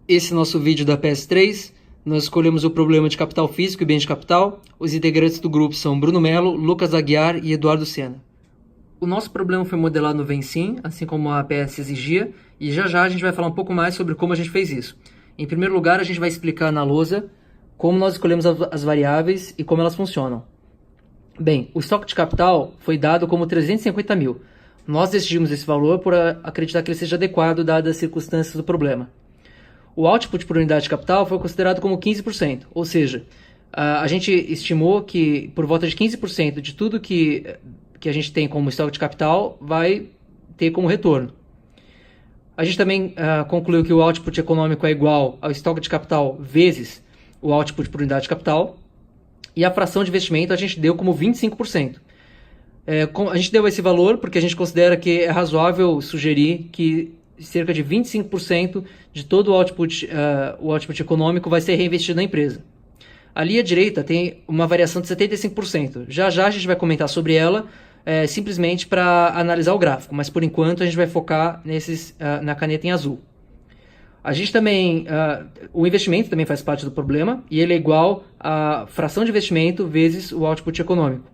Esse nosso vídeo da PS3, nós escolhemos o problema de capital físico e bem de capital. Os integrantes do grupo são Bruno Melo, Lucas Aguiar e Eduardo Sena. O nosso problema foi modelado no Vencim, assim como a APS exigia, e já a gente vai falar um pouco mais sobre como a gente fez isso. Em primeiro lugar, a gente vai explicar na lousa como nós escolhemos as variáveis e como elas funcionam. Bem, o estoque de capital foi dado como 350 mil. Nós decidimos esse valor por acreditar que ele seja adequado dadas as circunstâncias do problema. O output por unidade de capital foi considerado como 15%, ou seja, a gente estimou que por volta de 15% de tudo que a gente tem como estoque de capital vai ter como retorno. A gente também concluiu que o output econômico é igual ao estoque de capital vezes o output por unidade de capital, e a fração de investimento a gente deu como 25%. A gente deu esse valor porque a gente considera que é razoável sugerir que cerca de 25% de todo o output econômico vai ser reinvestido na empresa. Ali à direita tem uma variação de 75%. Já a gente vai comentar sobre ela, simplesmente para analisar o gráfico, mas por enquanto a gente vai focar na caneta em azul. A gente também, o investimento também faz parte do problema, e ele é igual à fração de investimento vezes o output econômico.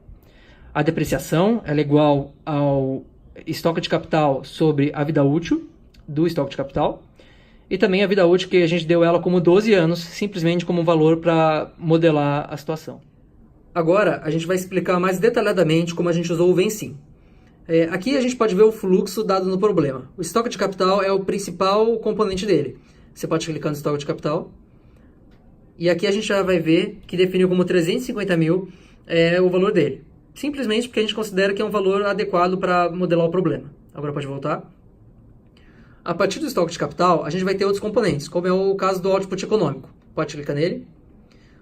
A depreciação ela é igual ao estoque de capital sobre a vida útil do estoque de capital, e também a vida útil que a gente deu ela como 12 anos, simplesmente como um valor para modelar a situação. Agora a gente vai explicar mais detalhadamente como a gente usou o Vencim. Aqui a gente pode ver o fluxo dado no problema. O estoque de capital é o principal componente dele. Você pode clicar no estoque de capital. E aqui a gente já vai ver que definiu como 350 mil o valor dele. Simplesmente porque a gente considera que é um valor adequado para modelar o problema. Agora pode voltar. A partir do estoque de capital, a gente vai ter outros componentes, como é o caso do output econômico. Pode clicar nele.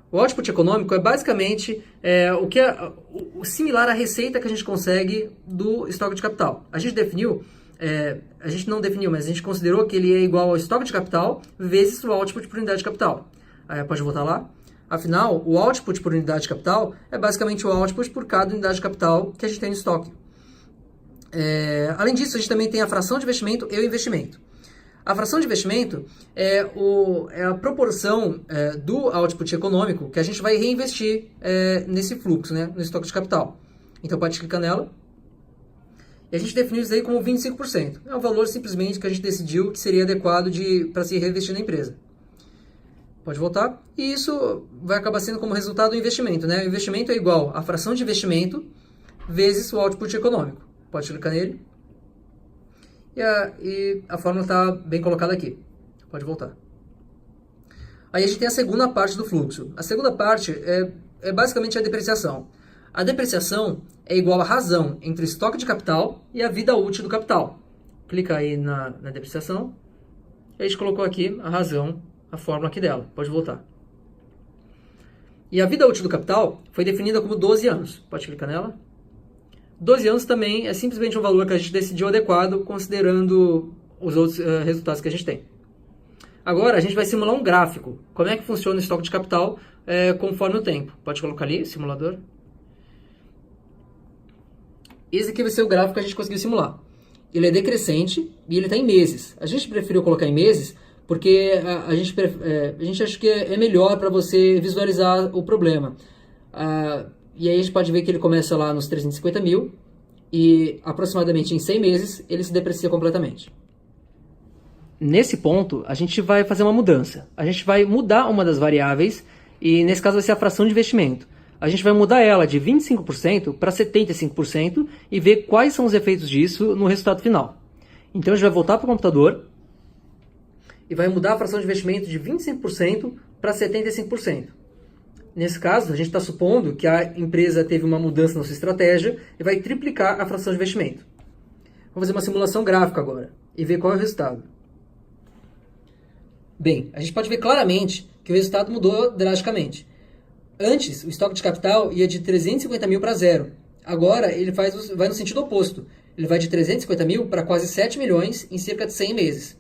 O output econômico é basicamente o similar à receita que a gente consegue do estoque de capital. A gente não definiu, mas a gente considerou que ele é igual ao estoque de capital vezes o output por unidade de capital. Pode voltar lá. Afinal, o output por unidade de capital é basicamente o output por cada unidade de capital que a gente tem no estoque. Além disso, a gente também tem a fração de investimento e o investimento. A fração de investimento é a proporção do output econômico que a gente vai reinvestir nesse fluxo, no estoque de capital. Então pode clicar nela. E a gente definiu isso aí como 25%. É um valor simplesmente que a gente decidiu que seria adequado para se reinvestir na empresa. Pode voltar. E isso vai acabar sendo como resultado do investimento. O investimento é igual à fração de investimento vezes o output econômico. Pode clicar nele. E a fórmula está bem colocada aqui. Pode voltar. Aí a gente tem a segunda parte do fluxo. A segunda parte é basicamente a depreciação. A depreciação é igual à razão entre o estoque de capital e a vida útil do capital. Clica aí na depreciação. E a gente colocou aqui a razão, a fórmula aqui dela. Pode voltar. E a vida útil do capital foi definida como 12 anos. Pode clicar nela. 12 anos também é simplesmente um valor que a gente decidiu adequado, considerando os outros resultados que a gente tem. Agora, a gente vai simular um gráfico. Como é que funciona o estoque de capital conforme o tempo. Pode colocar ali, simulador. Esse aqui vai ser o gráfico que a gente conseguiu simular. Ele é decrescente e ele está em meses. A gente preferiu colocar em meses porque a gente acha que é melhor para você visualizar o problema. E aí a gente pode ver que ele começa lá nos 350 mil e aproximadamente em 100 meses ele se deprecia completamente. Nesse ponto, a gente vai fazer uma mudança. A gente vai mudar uma das variáveis e nesse caso vai ser a fração de investimento. A gente vai mudar ela de 25% para 75% e ver quais são os efeitos disso no resultado final. Então a gente vai voltar para o computador e vai mudar a fração de investimento de 25% para 75%. Nesse caso, a gente está supondo que a empresa teve uma mudança na sua estratégia e vai triplicar a fração de investimento. Vamos fazer uma simulação gráfica agora e ver qual é o resultado. Bem, a gente pode ver claramente que o resultado mudou drasticamente. Antes, o estoque de capital ia de 350 mil para zero. Agora, ele vai no sentido oposto. Ele vai de 350 mil para quase 7 milhões em cerca de 100 meses.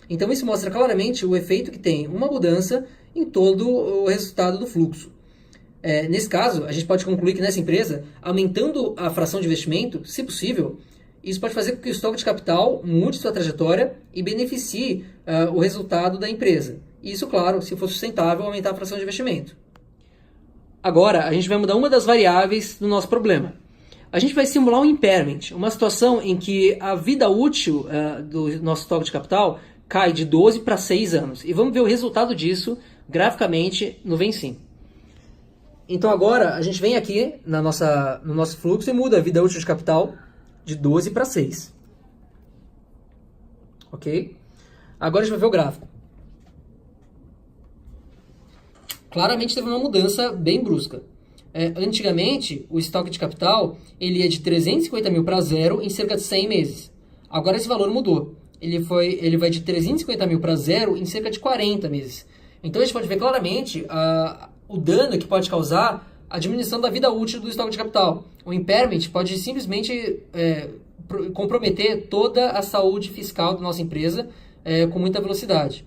Então, isso mostra claramente o efeito que tem uma mudança em todo o resultado do fluxo. Nesse caso, a gente pode concluir que nessa empresa, aumentando a fração de investimento, se possível, Isso pode fazer com que o estoque de capital mude sua trajetória e beneficie o resultado da empresa. Isso, claro, se for sustentável, aumentar a fração de investimento. Agora, a gente vai mudar uma das variáveis do nosso problema. A gente vai simular um impairment, uma situação em que a vida útil do nosso estoque de capital cai de 12 para 6 anos. E vamos ver o resultado disso graficamente no Vencim. Então agora a gente vem aqui no nosso fluxo e muda a vida útil de capital de 12 para 6. Ok? Agora a gente vai ver o gráfico. Claramente teve uma mudança bem brusca. Antigamente, o estoque de capital ele ia de 350 mil para zero em cerca de 100 meses. Agora esse valor mudou. Ele vai de 350 mil para zero em cerca de 40 meses. Então a gente pode ver claramente o dano que pode causar a diminuição da vida útil do estoque de capital. O impairment pode simplesmente comprometer toda a saúde fiscal da nossa empresa com muita velocidade.